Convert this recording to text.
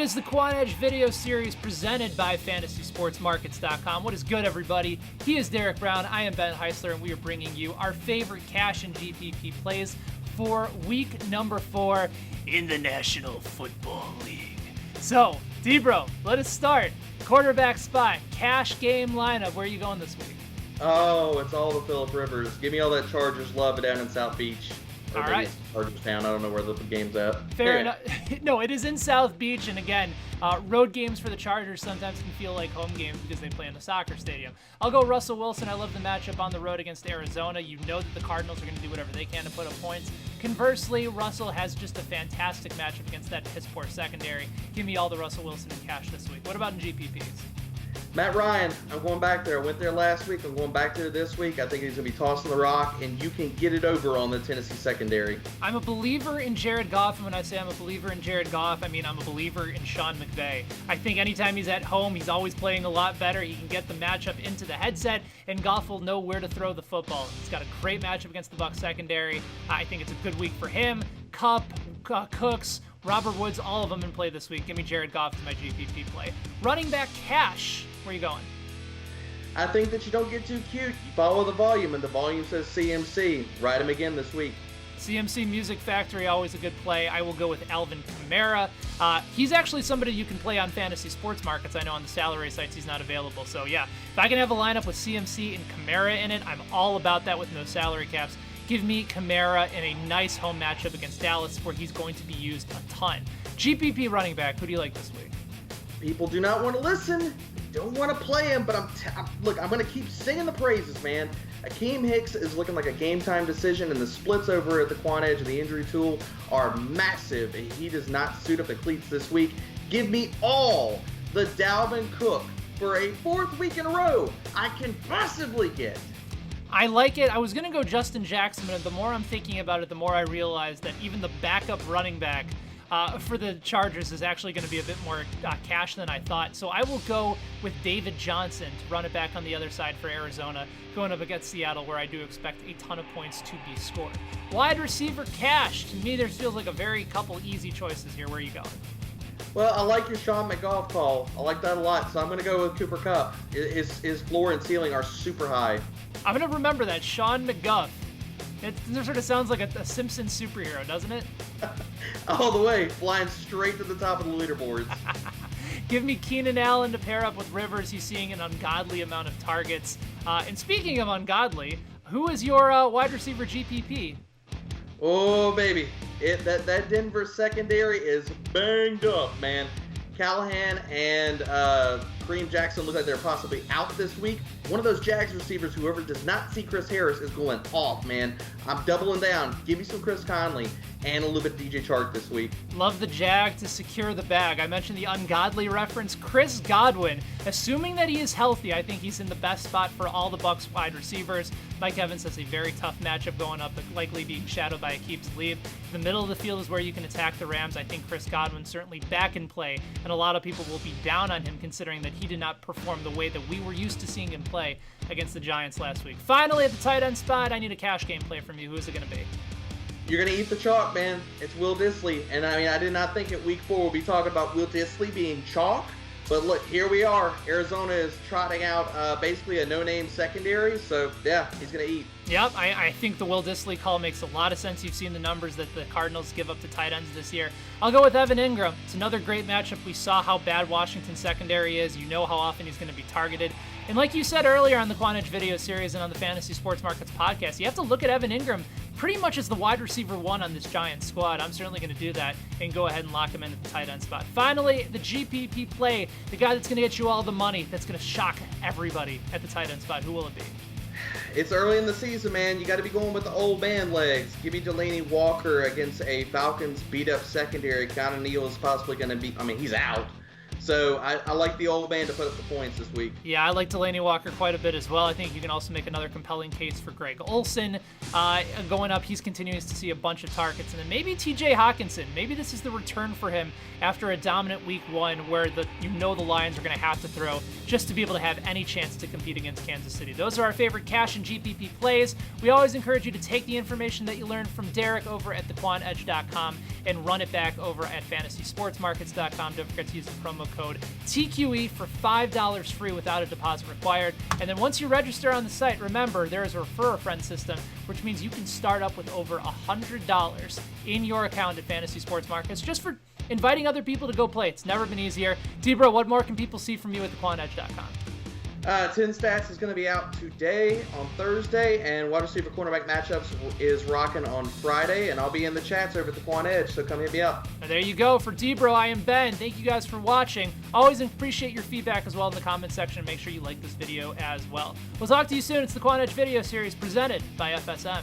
is the Quant Edge video series presented by FantasySportsMarkets.com. What is good, everybody? He is Derek Brown. I am Ben Heisler, and we are bringing you our favorite cash and GPP plays for week number 4 in the National Football League. So, D-Bro, let us start. Quarterback spot, cash game lineup. Where are you going this week? Oh, it's all the Phillip Rivers. Give me all that Chargers love down in South Beach. All right. Chargers town. I don't know where the game's at. Fair enough. No, it is in South Beach, and again, road games for the Chargers sometimes can feel like home games because they play in a soccer stadium. I'll go Russell Wilson. I love the matchup on the road against Arizona. You know that the Cardinals are going to do whatever they can to put up points. Conversely, Russell has just a fantastic matchup against that piss poor secondary. Give me all the Russell Wilson in cash this week. What about in GPPs? Matt Ryan, I'm going back there. I went there last week. I'm going back there this week. I think he's going to be tossing the rock, and you can get it over on the Tennessee secondary. I'm a believer in Jared Goff, and when I say I'm a believer in Jared Goff, I mean I'm a believer in Sean McVay. I think anytime he's at home, he's always playing a lot better. He can get the matchup into the headset, and Goff will know where to throw the football. He's got a great matchup against the Bucs secondary. I think it's a good week for him. Kupp, Cooks, Robert Woods, all of them in play this week. Give me Jared Goff as my GPP play. Running back cash. Where are you going? I think that you don't get too cute. You follow the volume, and the volume says CMC. Ride him again this week. CMC Music Factory, always a good play. I will go with Alvin Kamara. He's actually somebody you can play on fantasy sports markets. I know on the salary sites he's not available. So yeah, if I can have a lineup with CMC and Kamara in it, I'm all about that with no salary caps. Give me Kamara in a nice home matchup against Dallas where he's going to be used a ton. GPP running back, who do you like this week? People do not want to listen. Don't want to play him, but look, I'm going to keep singing the praises, man. Akeem Hicks is looking like a game-time decision, and the splits over at the Quant Edge and the injury tool are massive. He does not suit up the cleats this week. Give me all the Dalvin Cook for a 4th week in a row I can possibly get. I like it. I was going to go Justin Jackson, but the more I'm thinking about it, the more I realize that even the backup running back for the Chargers is actually going to be a bit more cash than I thought. So I will go with David Johnson to run it back on the other side for Arizona, going up against Seattle, where I do expect a ton of points to be scored. Wide receiver cash. To me, there feels like a very couple easy choices here. Where are you going? Well, I like your Sean McGough call. I like that a lot, so I'm going to go with Cooper Kupp. His floor and ceiling are super high. I'm going to remember that, Sean McGough. It sort of sounds like a Simpsons superhero, doesn't it? All the way, flying straight to the top of the leaderboards. Give me Keenan Allen to pair up with Rivers. He's seeing an ungodly amount of targets. And speaking of ungodly, who is your wide receiver GPP? Oh, baby. That Denver secondary is banged up, man. Callahan and Kareem Jackson look like they're possibly out this week. One of those Jags receivers, whoever does not see Chris Harris, is going off, man. I'm doubling down. Give me some Chris Conley and a little bit of DJ Chark this week. Love the Jag to secure the bag. I mentioned the ungodly reference. Chris Godwin, assuming that he is healthy, I think he's in the best spot for all the Bucs wide receivers. Mike Evans has a very tough matchup going up, but likely being shadowed by Aqib Talib. The middle of the field is where you can attack the Rams. I think Chris Godwin certainly back in play, and a lot of people will be down on him considering that he did not perform the way that we were used to seeing him play against the Giants last week. Finally, at the tight end spot, I need a cash game play from you. Who is it going to be? You're going to eat the chalk, man. It's Will Dissly. And I mean, I did not think at week 4 we'll be talking about Will Dissly being chalk. But look, here we are. Arizona is trotting out basically a no-name secondary. So, yeah, he's going to eat. Yep, I think the Will Dissly call makes a lot of sense. You've seen the numbers that the Cardinals give up to tight ends this year. I'll go with Evan Engram. It's another great matchup. We saw how bad Washington's secondary is. You know how often he's going to be targeted. And like you said earlier on the Quant Edge video series and on the Fantasy Sports Markets podcast, you have to look at Evan Engram pretty much as the wide receiver 1 on this Giants squad. I'm certainly going to do that and go ahead and lock him in at the tight end spot. Finally, the GPP play, the guy that's going to get you all the money, that's going to shock everybody at the tight end spot. Who will it be? It's early in the season, man. You got to be going with the old man legs. Give me Delaney Walker against a Falcons beat-up secondary. Keanu Neal is possibly going to be, he's out. So I like the old man to put up the points this week. Yeah, I like Delaney Walker quite a bit as well. I think you can also make another compelling case for Greg Olsen. Going up, he's continuing to see a bunch of targets. And then maybe TJ Hawkinson. Maybe this is the return for him after a dominant week 1 where the Lions are going to have to throw just to be able to have any chance to compete against Kansas City. Those are our favorite cash and GPP plays. We always encourage you to take the information that you learned from Derek over at thequantedge.com and run it back over at fantasysportsmarkets.com. Don't forget to use the promo code TQE for $5 free without a deposit required. And then once you register on the site, remember there is a refer a friend system, which means you can start up with over $100 in your account at Fantasy Sports Markets just for inviting other people to go play. It's never been easier. Debro, what more can people see from you at thequantedge.com? 10 Stats is going to be out today on Thursday, and wide receiver cornerback matchups is rocking on Friday, and I'll be in the chats over at the Quant Edge, so come hit me up. And there you go. For Debro, I am Ben. Thank you guys for watching. Always appreciate your feedback as well in the comment section, and make sure you like this video as well. We'll talk to you soon. It's the Quant Edge video series presented by FSM.